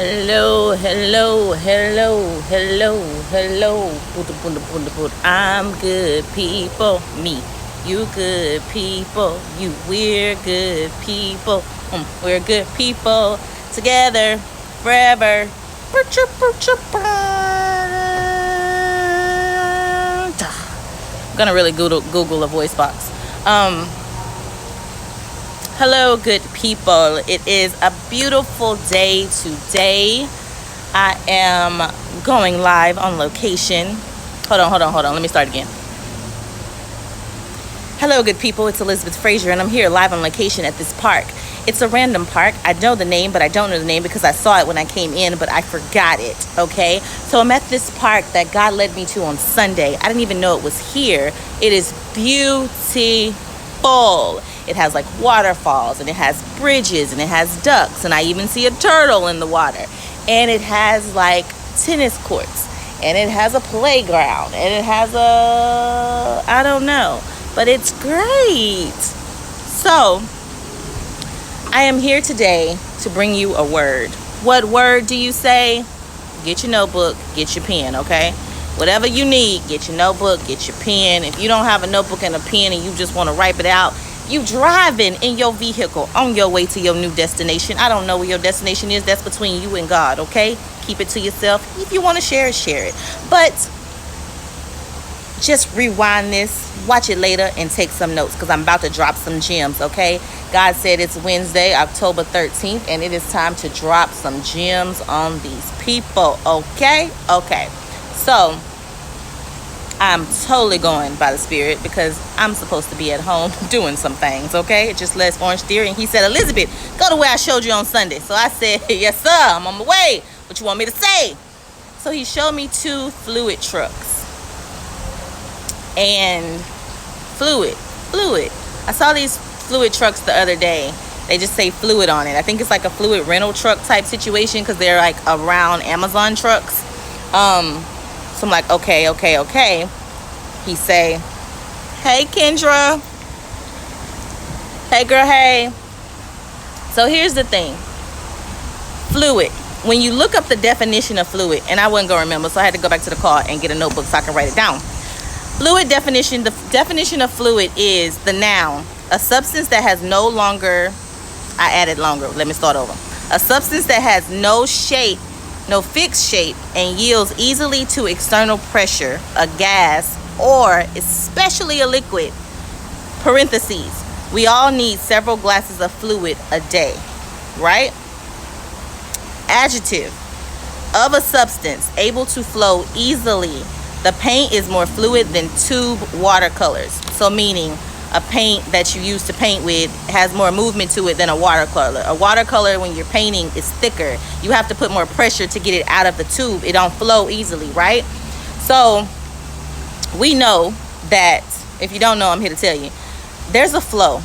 Hello, hello, hello, hello, hello. I'm good people. Me, you good people. You, we're good people. We're good people. Together, forever. I'm gonna really Google a voice box. Hello, good people. It is a beautiful day today. I am going live on location. Hold on. Let me start again. Hello, good people. It's Elizabeth Frazier, and I'm here live on location at this park. It's a random park. I know the name, but I don't know the name because I saw it when I came in, but I forgot it, okay? So I'm at this park that God led me to on Sunday. I didn't even know it was here. It is beautiful. It has like waterfalls, and it has bridges, and it has ducks, and I even see a turtle in the water. And it has like tennis courts, and it has a playground, and it has I don't know, but it's great. So I am here today to bring you a word. What word do you say? Get your notebook, get your pen, okay? Whatever you need, get your notebook, get your pen. If you don't have a notebook and a pen and you just want to write it out, you driving in your vehicle on your way to your new destination. I don't know where your destination is. That's between you and God, okay? Keep it to yourself. If you want to share it, share it. But just rewind this, watch it later, and take some notes because I'm about to drop some gems, okay? God said it's Wednesday, October 13th, and it is time to drop some gems on these people, okay? Okay. So I'm totally going by the Spirit because I'm supposed to be at home doing some things, okay? It just left Orange Theory, and he said, Elizabeth, go to where I showed you on Sunday. So I said, yes, sir, I'm on my way. What you want me to say? So he showed me 2 fluid trucks. And fluid. I saw these fluid trucks the other day. They just say fluid on it. I think it's like a fluid rental truck type situation because they're like around Amazon trucks. So I'm like, okay. He say, hey, Kendra. Hey, girl, hey. So here's the thing. Fluid. When you look up the definition of fluid, and I wasn't going to remember, so I had to go back to the car and get a notebook so I can write it down. Fluid definition, the definition of fluid is the noun, a substance that has no longer, I added longer, let me start over. A substance that has no shape, no fixed shape, and yields easily to external pressure, a gas, or especially a liquid. Parentheses, we all need several glasses of fluid a day, right? Adjective, of a substance able to flow easily. The paint is more fluid than tube watercolors. So meaning a paint that you use to paint with has more movement to it than a watercolor. A watercolor, when you're painting, is thicker. You have to put more pressure to get it out of the tube. It don't flow easily, right? So we know that, if you don't know, I'm here to tell you, there's a flow.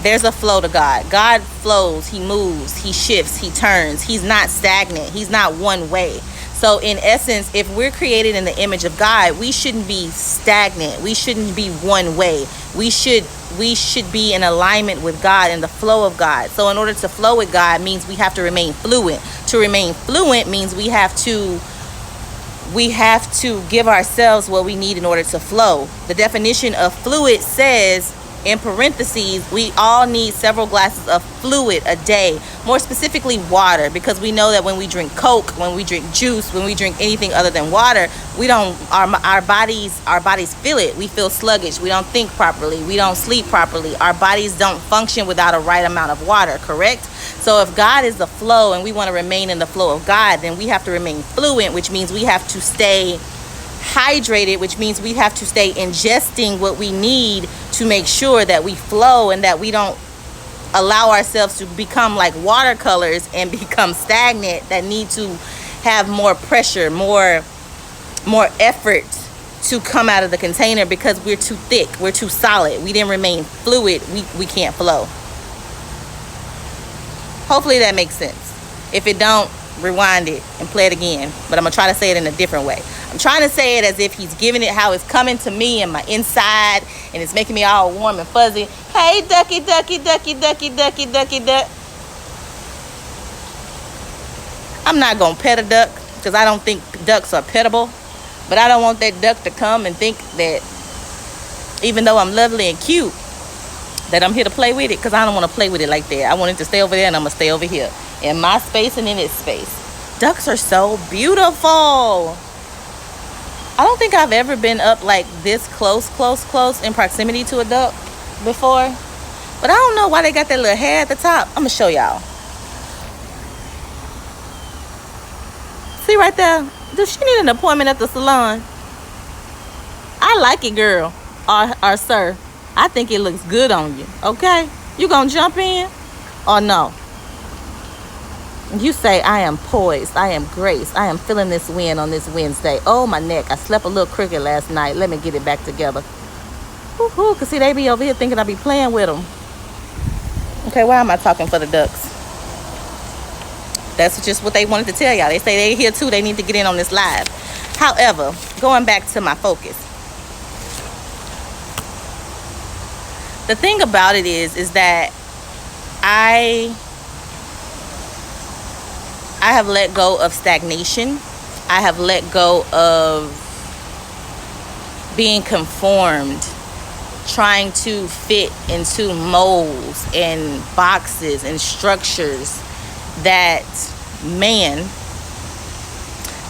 There's a flow to God. God flows, he moves, he shifts, he turns. He's not stagnant. He's not one way. So in essence, if we're created in the image of God, we shouldn't be stagnant. We shouldn't be one way. We should be in alignment with God and the flow of God. So in order to flow with God means we have to remain fluent. To remain fluent means we have to give ourselves what we need in order to flow. The definition of fluid says, in parentheses, we all need several glasses of fluid a day, more specifically water, because we know that when we drink Coke, when we drink juice, when we drink anything other than water, our bodies feel it. We feel sluggish. We don't think properly. We don't sleep properly. Our bodies don't function without a right amount of water, correct? So if God is the flow and we want to remain in the flow of God, then we have to remain fluent, which means we have to stay hydrated, which means we have to stay ingesting what we need to make sure that we flow and that we don't allow ourselves to become like watercolors and become stagnant, that need to have more pressure, more effort to come out of the container because we're too thick, we're too solid, we didn't remain fluid, we can't flow. Hopefully that makes sense. If it don't, rewind it and play it again, but I'm gonna try to say it in a different way. I'm trying to say it as if he's giving it how it's coming to me in my inside, and it's making me all warm and fuzzy. Hey, ducky, ducky, ducky, ducky, ducky, ducky, duck. I'm not gonna pet a duck because I don't think ducks are pettable. But I don't want that duck to come and think that even though I'm lovely and cute, that I'm here to play with it, because I don't want to play with it like that. I want it to stay over there, and I'm going to stay over here in my space and in its space. Ducks are so beautiful. I don't think I've ever been up like this close in proximity to a duck before. But I don't know why they got that little hair at the top. I'm going to show y'all. See right there? Does she need an appointment at the salon? I like it, girl. Or sir. I think it looks good on you. Okay? You gonna jump in? Or no? You say, I am poised. I am graced. I am feeling this wind on this Wednesday. Oh, my neck. I slept a little crooked last night. Let me get it back together. Woo-hoo. Because see, they be over here thinking I be playing with them. Okay, why am I talking for the ducks? That's just what they wanted to tell y'all. They say they here too. They need to get in on this live. However, going back to my focus. The thing about it is that I have let go of stagnation. I have let go of being conformed, trying to fit into molds and boxes and structures that man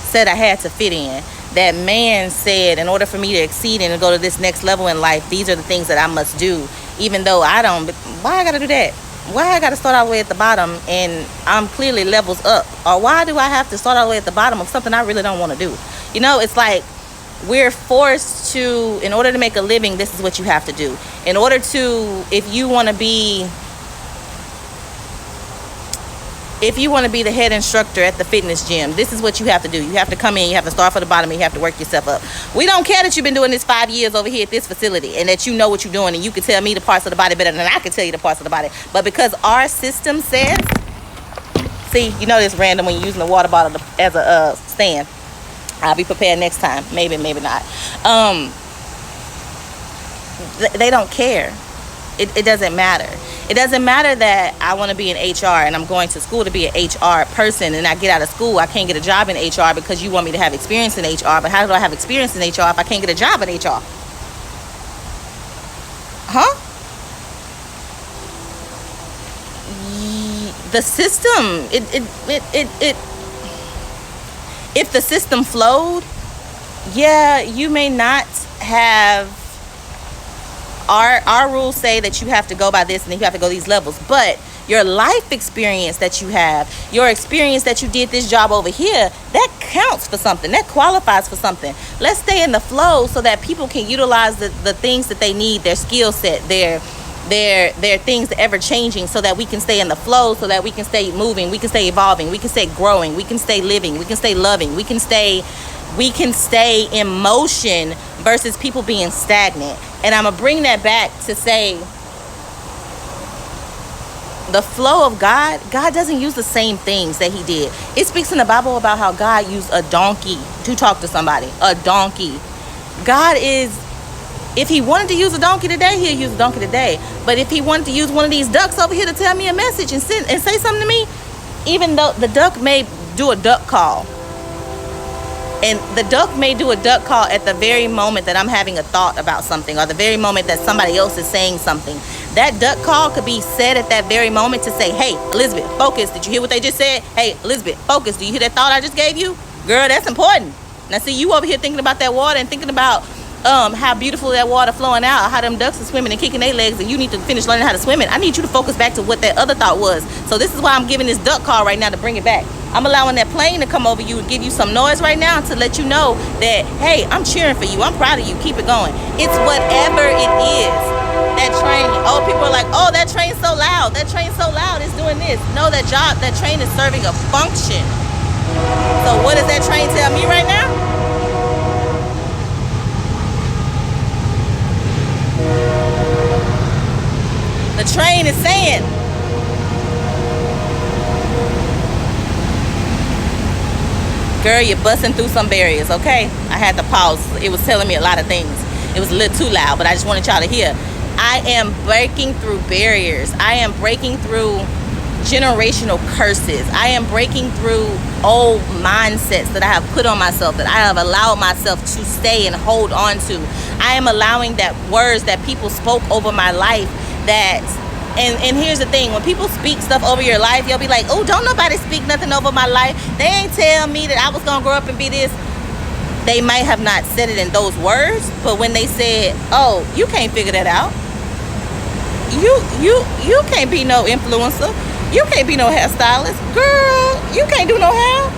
said I had to fit in. That man said in order for me to exceed and to go to this next level in life, these are the things that I must do. Even though I don't, why I gotta do that? Why I gotta start all the way at the bottom and I'm clearly levels up? Or why do I have to start all the way at the bottom of something I really don't want to do? You know, it's like we're forced to, in order to make a living, this is what you have to do. In order to, if you want to be the head instructor at the fitness gym, this is what you have to do. You have to come in, you have to start from the bottom, and you have to work yourself up. We don't care that you've been doing this 5 years over here at this facility and that you know what you're doing and you can tell me the parts of the body better than I can tell you the parts of the body. But because our system says, see, you know this random when you're using the water bottle as a stand. I'll be prepared next time. Maybe not. They don't care. It doesn't matter. It doesn't matter that I want to be in HR and I'm going to school to be an HR person, and I get out of school, I can't get a job in HR because you want me to have experience in HR. But how do I have experience in HR if I can't get a job in HR? Huh? The system, if the system flowed, yeah, you may not have. Our rules say that you have to go by this and then you have to go these levels, but your life experience that you have, your experience that you did this job over here, that counts for something, that qualifies for something. Let's stay in the flow so that people can utilize the things that they need, their skill set, their things ever changing, so that we can stay in the flow, so that we can stay moving, we can stay evolving, we can stay growing, we can stay living, we can stay loving, we can stay in motion versus people being stagnant. And I'm going to bring that back to say the flow of God doesn't use the same things that he did. It speaks in the Bible about how God used a donkey to talk to somebody. A donkey. God is, if he wanted to use a donkey today, he'll use a donkey today. But if he wanted to use one of these ducks over here to tell me a message and say something to me, even though the duck may do a duck call, and the duck may do a duck call at the very moment that I'm having a thought about something, or the very moment that somebody else is saying something. That duck call could be said at that very moment to say, hey, Elizabeth, focus. Did you hear what they just said? Hey, Elizabeth, focus. Do you hear that thought I just gave you? Girl, that's important. Now, see, you over here thinking about that water and thinking about how beautiful that water flowing out, how them ducks are swimming and kicking their legs, and you need to finish learning how to swim it. I need you to focus back to what that other thought was. So this is why I'm giving this duck call right now to bring it back. I'm allowing that plane to come over you and give you some noise right now to let you know that, hey, I'm cheering for you. I'm proud of you. Keep it going. It's whatever it is. That train. Oh, people are like, oh, that train's so loud. That train's so loud. It's doing this. No, that train is serving a function. So what does that train tell me right now? The train is saying, girl, you're busting through some barriers, okay? I had to pause. It was telling me a lot of things. It was a little too loud, but I just wanted y'all to hear. I am breaking through barriers. I am breaking through generational curses. I am breaking through old mindsets that I have put on myself, that I have allowed myself to stay and hold on to. I am allowing that words that people spoke over my life that, and here's the thing, when people speak stuff over your life, you'll be like, oh, don't nobody speak nothing over my life. They ain't tell me that I was gonna grow up and be this. They might have not said it in those words, but when they said, oh, you can't figure that out. You can't be no influencer. You can't be no hairstylist. Girl, you can't do no hair.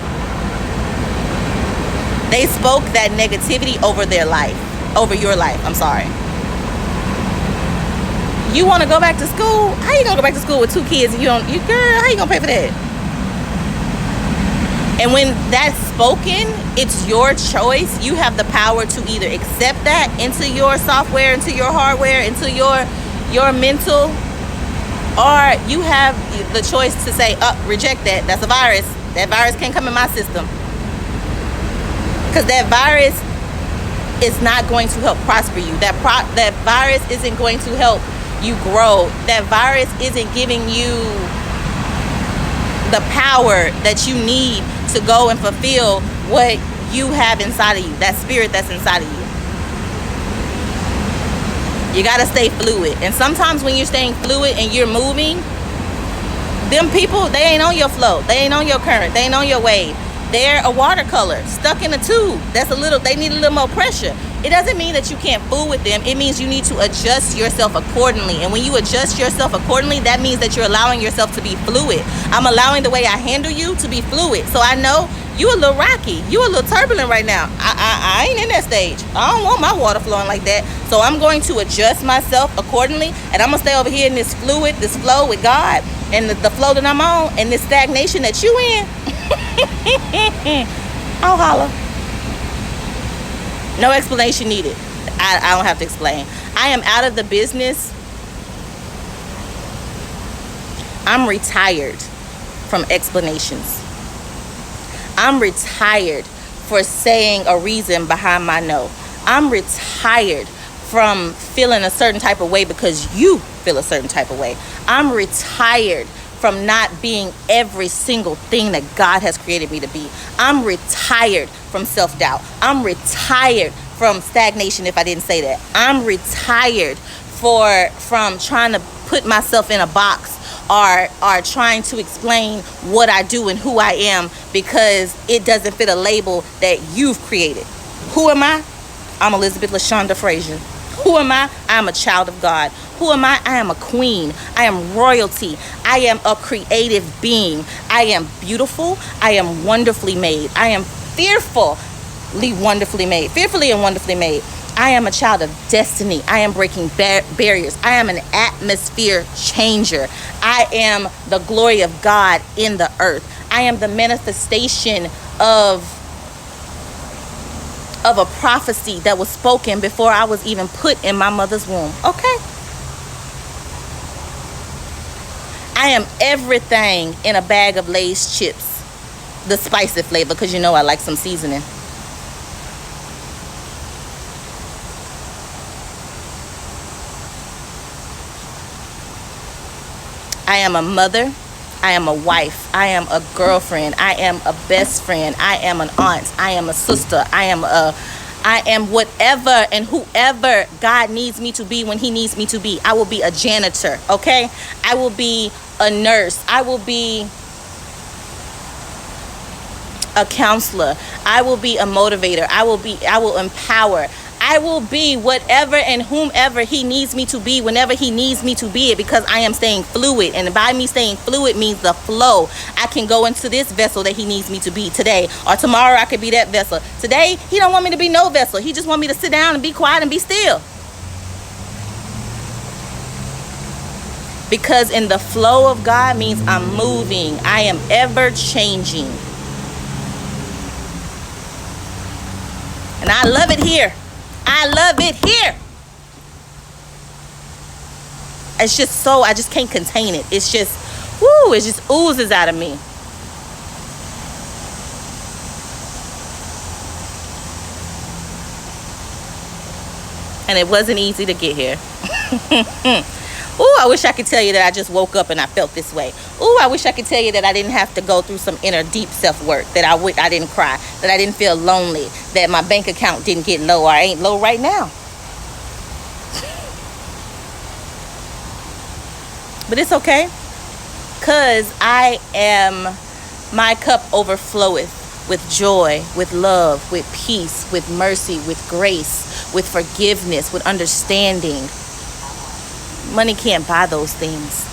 They spoke that negativity over their life. Over your life, I'm sorry. You want to go back to school? How you gonna go back to school with 2 kids and girl, how you gonna pay for that? And when that's spoken, it's your choice. You have the power to either accept that into your software, into your hardware, into your mental, or you have the choice to say, reject that. That's a virus. That virus can't come in my system. Because that virus is not going to help prosper you. That virus isn't going to help you grow. That virus isn't giving you the power that you need to go and fulfill what you have inside of you, that spirit that's inside of you. You gotta stay fluid. And sometimes when you're staying fluid and you're moving, them people, they ain't on your flow, they ain't on your current, they ain't on your wave. They're a watercolor stuck in a tube. They need a little more pressure. It doesn't mean that you can't fool with them. It means you need to adjust yourself accordingly. And when you adjust yourself accordingly, that means that you're allowing yourself to be fluid. I'm allowing the way I handle you to be fluid. So I know you a little rocky. You a little turbulent right now. I ain't in that stage. I don't want my water flowing like that. So I'm going to adjust myself accordingly. And I'm going to stay over here in this flow with God. And the flow that I'm on and this stagnation that you in. I'll holler. No explanation needed. I don't have to explain. I am out of the business. I'm retired from explanations. I'm retired for saying a reason behind my no. I'm retired from feeling a certain type of way because you feel a certain type of way. I'm retired from not being every single thing that God has created me to be. I'm retired from self-doubt. I'm retired from stagnation, if I didn't say that. I'm retired from trying to put myself in a box or trying to explain what I do and who I am because it doesn't fit a label that you've created. Who am I? I'm Elizabeth LaShonda Frazier. Who am I? I am a child of God. Who am I? I am a queen. I am royalty. I am a creative being. I am beautiful. I am wonderfully made. I am fearfully wonderfully made. Fearfully and wonderfully made. I am a child of destiny. I am breaking barriers. I am an atmosphere changer. I am the glory of God in the earth. I am the manifestation of a prophecy that was spoken before I was even put in my mother's womb. Okay? I am everything in a bag of Lay's chips. The spicy flavor, because you know I like some seasoning. I am a mother. I am a wife. I am a girlfriend. I am a best friend. I am an aunt. I am a sister. I am whatever and whoever God needs me to be when he needs me to be. I will be a janitor, okay? I will be a nurse. I will be a counselor. I will be a motivator. I will empower. I will be whatever and whomever he needs me to be whenever he needs me to be it, because I am staying fluid. And by me staying fluid means the flow. I can go into this vessel that he needs me to be today, or tomorrow I could be that vessel. Today, he don't want me to be no vessel. He just want me to sit down and be quiet and be still. Because in the flow of God means I'm moving. I am ever changing. And I love it here. I love it here. It's just so, I just can't contain it. It's just, whoo, it just oozes out of me. And it wasn't easy to get here. Ooh, I wish I could tell you that I just woke up and I felt this way. Ooh, I wish I could tell you that I didn't have to go through some inner deep self-work, that I didn't cry, that I didn't feel lonely, that my bank account didn't get low, or I ain't low right now. But it's okay, because my cup overfloweth with joy, with love, with peace, with mercy, with grace, with forgiveness, with understanding. Money can't buy those things.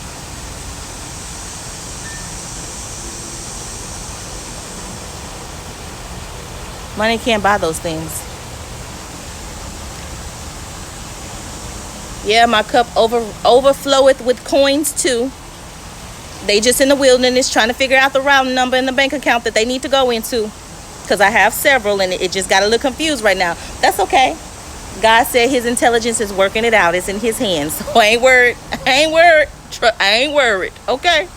Money can't buy those things. Yeah, my cup overfloweth with coins too. They just in the wilderness trying to figure out the routing number in the bank account that they need to go into. Because I have several and it just got a little confused right now. That's okay. God said his intelligence is working it out. It's in his hands. So I ain't worried. I ain't worried. Okay.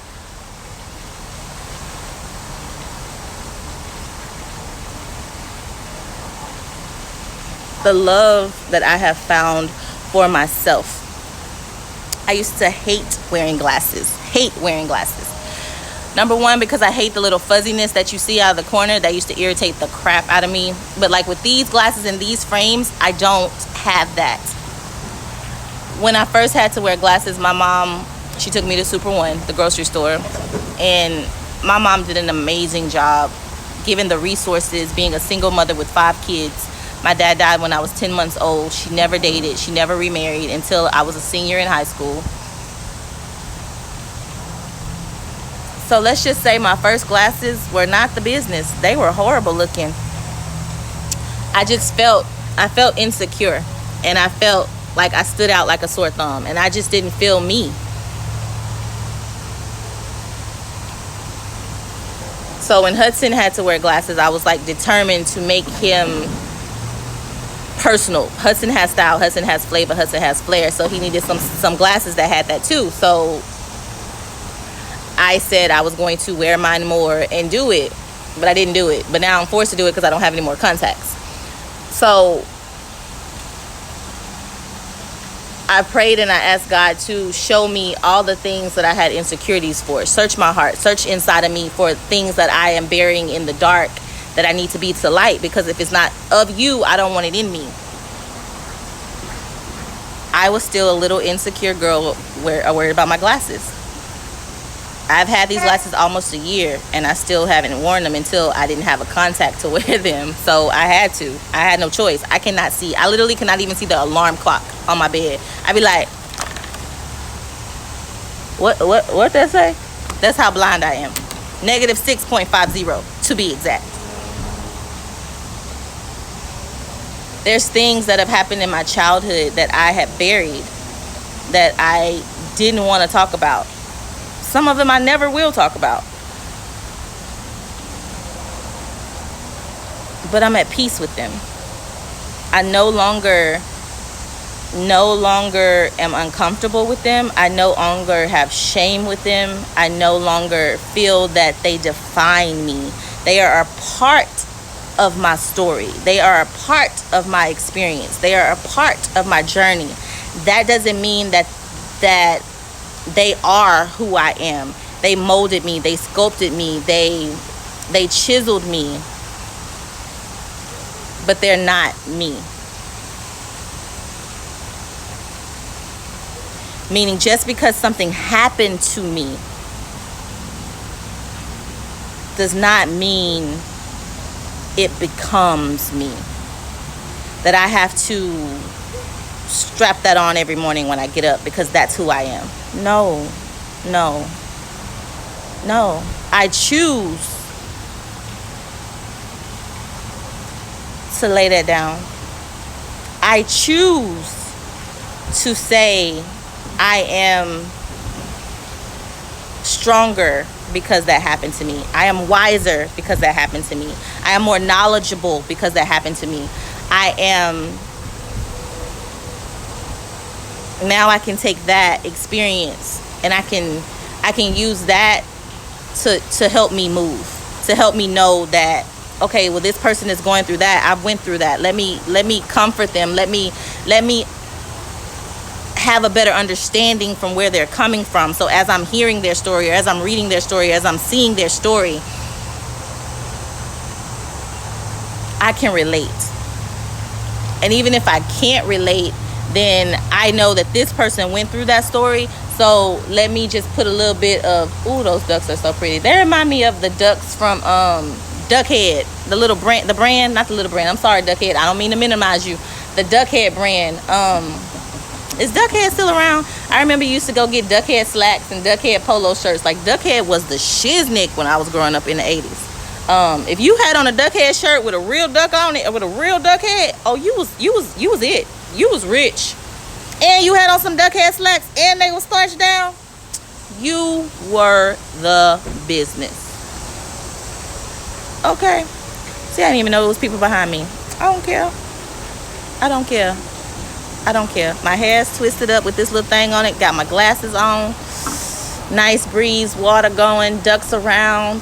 The love that I have found for myself. I used to hate wearing glasses. Number one, because I hate the little fuzziness that you see out of the corner. That used to irritate the crap out of me. But like with these glasses and these frames, I don't have that. When I first had to wear glasses, my mom, she took me to Super One, the grocery store. And my mom did an amazing job given the resources, being a single mother with 5 kids. My dad died when I was 10 months old. She never dated. She never remarried until I was a senior in high school. So let's just say my first glasses were not the business. They were horrible looking. I felt insecure. And I felt like I stood out like a sore thumb. And I just didn't feel me. So when Hudson had to wear glasses, I was like determined to make him personal. Hudson has style, Hudson has flavor, Hudson has flair. So he needed some glasses that had that too. So I said I was going to wear mine more and do it, but I didn't do it. But now I'm forced to do it because I don't have any more contacts. So I prayed and I asked God to show me all the things that I had insecurities for. Search my heart, search inside of me for things that I am burying in the dark that I need to be to light, because if it's not of you, I don't want it in me. I was still a little insecure girl worried about my glasses. I've had these glasses almost a year and I still haven't worn them until I didn't have a contact to wear them. So I had no choice. I cannot see. I literally cannot even see the alarm clock on my bed. I'd be like, what that say? That's how blind I am. Negative 6.50 to be exact. There's things that have happened in my childhood that I have buried, that I didn't want to talk about. Some of them I never will talk about. But I'm at peace with them. I no longer am uncomfortable with them. I no longer have shame with them. I no longer feel that they define me. They are a part of my story. They are a part of my experience. They are a part of my journey. That doesn't mean that they are who I am. They molded me. They sculpted me. They chiseled me. But they're not me. Meaning just because something happened to me does not mean it becomes me. That I have to strap that on every morning when I get up because that's who I am. No. I choose to lay that down. I choose to say I am stronger because that happened to me. I am wiser because that happened to me. I am more knowledgeable because that happened to me. Now I can take that experience and I can use that to help me move, to help me know that, okay, well, this person is going through that. I've went through that. Let me comfort them. Let me have a better understanding from where they're coming from. So as I'm hearing their story, or as I'm reading their story, as I'm seeing their story, I can relate. And even if I can't relate, then I know that this person went through that story. So let me just put a little bit of, ooh, those ducks are so pretty. They remind me of the ducks from Duckhead, the little brand, not the little brand. I'm sorry, Duckhead. I don't mean to minimize you. The Duckhead brand. Is Duckhead still around? I remember you used to go get Duckhead slacks and Duckhead polo shirts. Like, Duckhead was the shiznick when I was growing up in the 80s. If you had on a Duckhead shirt with a real duck on it, or with a real duck head, oh, you was it. You was rich. And you had on some Duckhead slacks and they were starched down. You were the business. Okay. See, I didn't even know there was people behind me. I don't care. I don't care. I don't care. My hair's twisted up with this little thing on it. Got my glasses on. Nice breeze, water going, ducks around.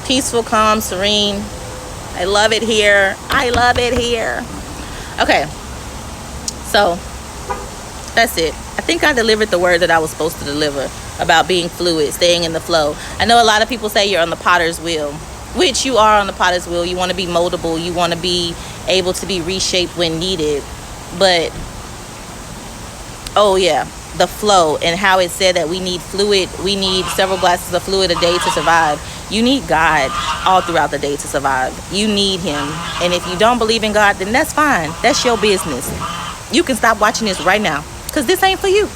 Peaceful, calm, serene. I love it here. I love it here. Okay. So, that's it. I think I delivered the word that I was supposed to deliver about being fluid, staying in the flow. I know a lot of people say you're on the potter's wheel, which you are on the potter's wheel. You want to be moldable. You want to be able to be reshaped when needed. But, oh yeah, the flow, and how it said that we need fluid. We need several glasses of fluid a day to survive. You need God all throughout the day to survive. You need him. And if you don't believe in God, then that's fine. That's your business. You can stop watching this right now, because this ain't for you.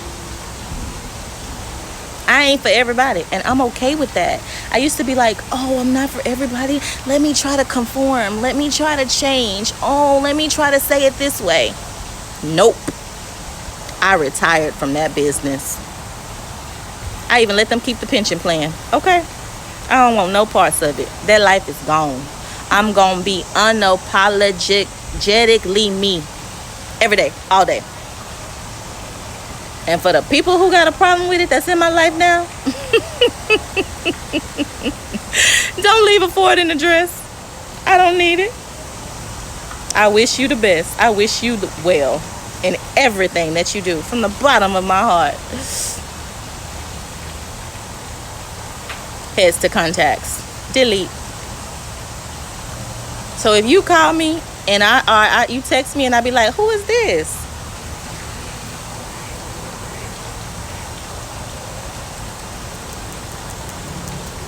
I ain't for everybody, and I'm okay with that. I used to be like, oh, I'm not for everybody. Let me try to conform. Let me try to change. Oh, let me try to say it this way. Nope. I retired from that business. I even let them keep the pension plan. Okay? I don't want no parts of it. That life is gone. I'm going to be unapologetically me. Every day, all day. And for the people who got a problem with it that's in my life now, don't leave a Ford in the dress. I don't need it. I wish you the best. I wish you well in everything that you do, from the bottom of my heart. Heads to contacts. Delete. So if you call me and you text me and I be like, who is this?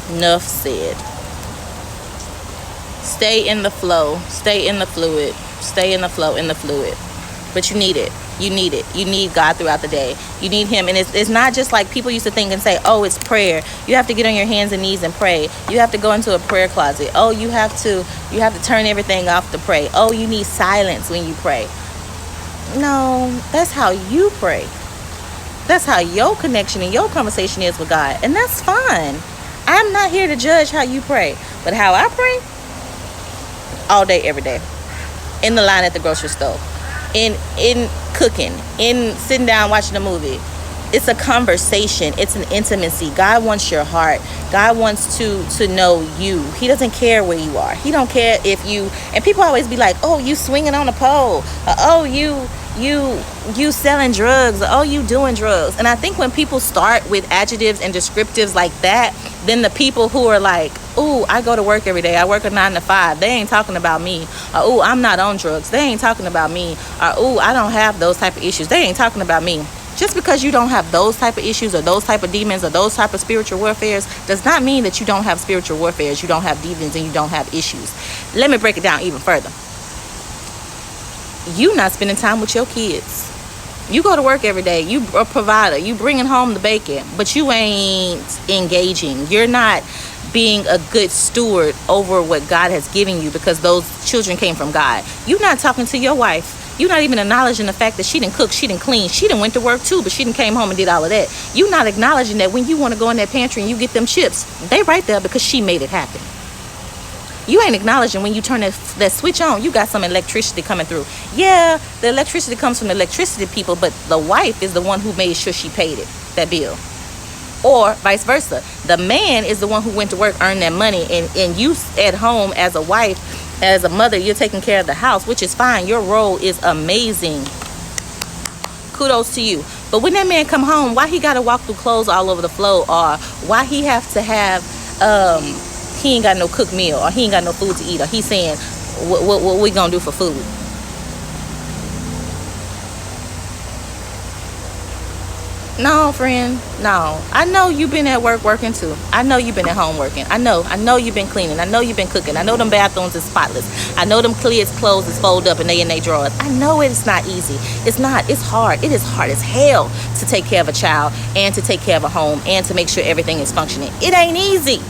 Enough said. Stay in the flow. Stay in the fluid. Stay in the flow, in the fluid. But you need it. You need it. You need God throughout the day. You need him. And it's not just like people used to think and say, oh, it's prayer. You have to get on your hands and knees and pray. You have to go into a prayer closet. Oh, you have to turn everything off to pray. Oh, you need silence when you pray. No, that's how you pray. That's how your connection and your conversation is with God. And that's fine. I'm not here to judge how you pray. But how I pray? All day, every day. In the line at the grocery store. In cooking. In sitting down watching a movie. It's a conversation. It's an intimacy. God wants your heart. God wants to know you. He doesn't care where you are. He don't care if you... And people always be like, oh, you swinging on a pole. Oh, you selling drugs. Oh, you doing drugs. And I think when people start with adjectives and descriptives like that, then the people who are like, ooh, I go to work every day. I work a 9 to 5. They ain't talking about me. Or, ooh, I'm not on drugs. They ain't talking about me. Or, ooh, I don't have those type of issues. They ain't talking about me. Just because you don't have those type of issues or those type of demons or those type of spiritual warfares does not mean that you don't have spiritual warfares, you don't have demons, and you don't have issues. Let me break it down even further. You not spending time with your kids. You go to work every day. You a provider. You bringing home the bacon, but you ain't engaging. You're not being a good steward over what God has given you, because those children came from God. You're not talking to your wife. You're not even acknowledging the fact that she didn't cook, she didn't clean, she didn't went to work too, but she didn't came home and did all of that. You're not acknowledging that when you want to go in that pantry and you get them chips, they right there because she made it happen. You ain't acknowledging when you turn that switch on, you got some electricity coming through. Yeah, the electricity comes from the electricity people, but the wife is the one who made sure she paid it, that bill. Or vice versa. The man is the one who went to work, earned that money, and you at home as a wife, as a mother, you're taking care of the house, which is fine. Your role is amazing. kudos to you. But when that man come home, why he gotta walk through clothes all over the floor, or why he have to have he ain't got no cooked meal, or he ain't got no food to eat, or he's saying what we gonna do for food? No, friend, no. I know you've been at work working too. I know you've been at home working. I know you've been cleaning. I know you've been cooking. I know them bathrooms is spotless. I know them kids' clothes is folded up and they in their drawers. I know it's not easy. It's not. It's hard. It is hard as hell to take care of a child and to take care of a home and to make sure everything is functioning. It ain't easy.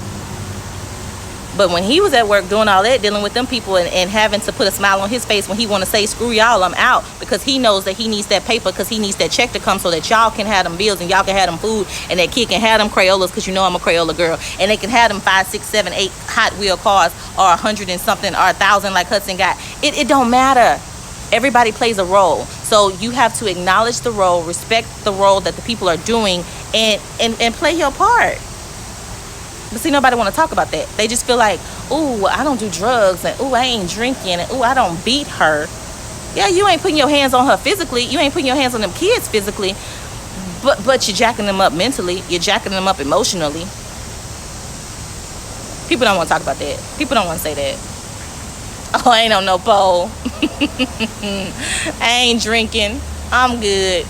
But when he was at work doing all that, dealing with them people and having to put a smile on his face when he want to say, screw y'all, I'm out, because he knows that he needs that paper, because he needs that check to come so that y'all can have them bills and y'all can have them food, and that kid can have them Crayolas, because you know I'm a Crayola girl, and they can have them 5, 6, 7, 8 Hot Wheel cars, or 100 and something, or 1,000 like Hudson got. It don't matter. Everybody plays a role. So you have to acknowledge the role, respect the role that the people are doing, and play your part. But see, nobody want to talk about that. They just feel like, ooh, I don't do drugs, and ooh, I ain't drinking, and ooh, I don't beat her. Yeah, you ain't putting your hands on her physically. You ain't putting your hands on them kids physically. But you're jacking them up mentally. You're jacking them up emotionally. People don't want to talk about that. People don't want to say that. Oh, I ain't on no pole. I ain't drinking. I'm good.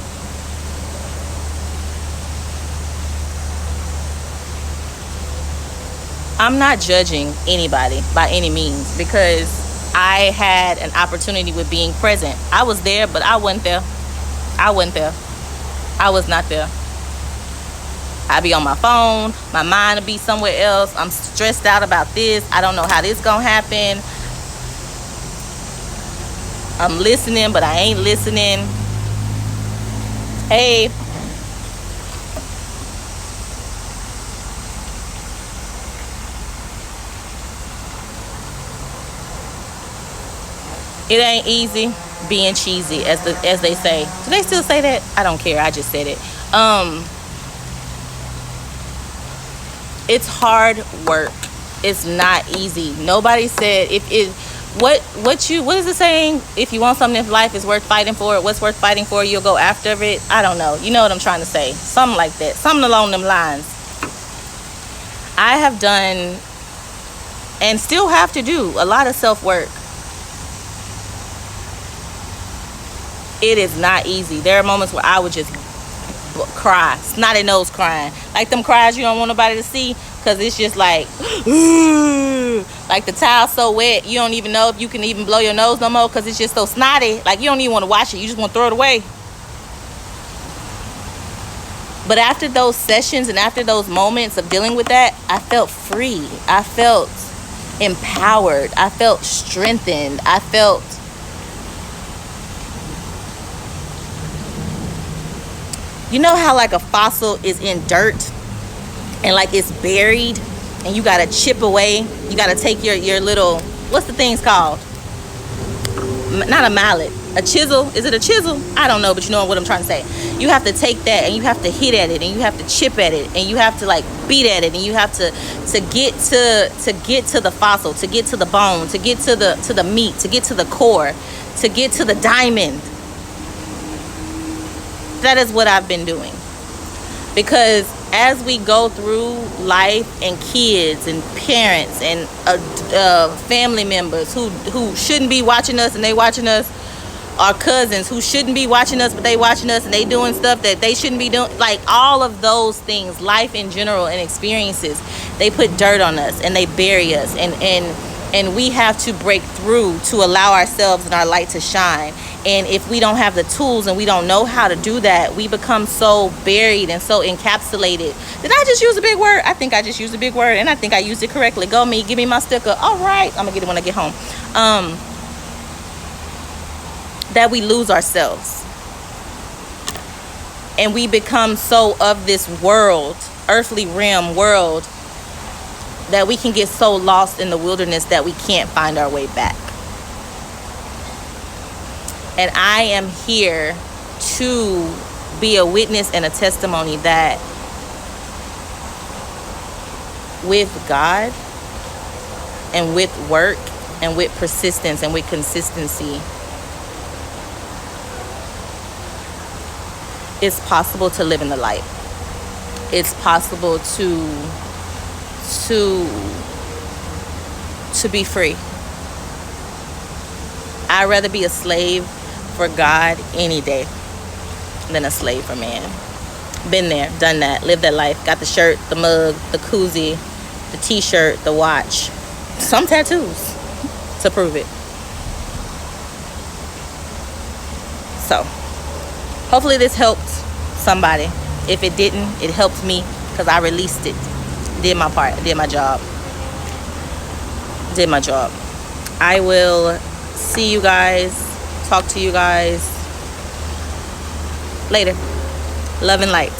I'm not judging anybody by any means, because I had an opportunity with being present. I was there, but I wasn't there. I was not there. I be on my phone. My mind will be somewhere else. I'm stressed out about this. I don't know how this gonna happen. I'm listening, but I ain't listening. Hey. It ain't easy being cheesy, as they say. Do they still say that? I don't care. I just said it. It's hard work. It's not easy. Nobody said what is the saying? If you want something in life is worth fighting for, what's worth fighting for, you'll go after it. I don't know. You know what I'm trying to say. Something like that. Something along them lines. I have done and still have to do a lot of self-work. It is not easy. There are moments where I would just cry, snotty nose crying, like them cries you don't want nobody to see, because it's just like like the tile's so wet you don't even know if you can even blow your nose no more, because it's just so snotty, like you don't even want to wash it, you just want to throw it away. But after those sessions and after those moments of dealing with that, I felt free, I felt empowered, I felt strengthened, I felt, you know how like a fossil is in dirt and like it's buried and you gotta chip away, you gotta take your little, what's the things called? Not a mallet, a chisel. Is it a chisel? I don't know, but you know what I'm trying to say. You have to take that and you have to hit at it and you have to chip at it and you have to like beat at it and you have to get to the fossil, to get to the bone, to get to the meat, to get to the core, to get to the diamond. That is what I've been doing. Because as we go through life, and kids and parents and family members who shouldn't be watching us and they watching us, our cousins who shouldn't be watching us but they watching us and they doing stuff that they shouldn't be doing, like all of those things, life in general and experiences, they put dirt on us and they bury us, and we have to break through to allow ourselves and our light to shine. And if we don't have the tools and we don't know how to do that, we become so buried and so encapsulated. Did I just use a big word? I think I just used a big word, and I think I used it correctly. Go me, give me my sticker. All right, I'm gonna get it when I get home. That we lose ourselves and we become so of this world, earthly realm world, that we can get so lost in the wilderness that we can't find our way back. And I am here to be a witness and a testimony that with God and with work and with persistence and with consistency, It's possible to live in the light. It's possible to be free. I'd rather be a slave for God any day than a slave for man. Been there, done that, lived that life. Got the shirt, the mug, the koozie, the t-shirt, the watch, some tattoos to prove it. So hopefully this helped somebody. If it didn't, it helped me because I released it. Did my part, did my job. I will see you guys, talk to you guys later. Love and light.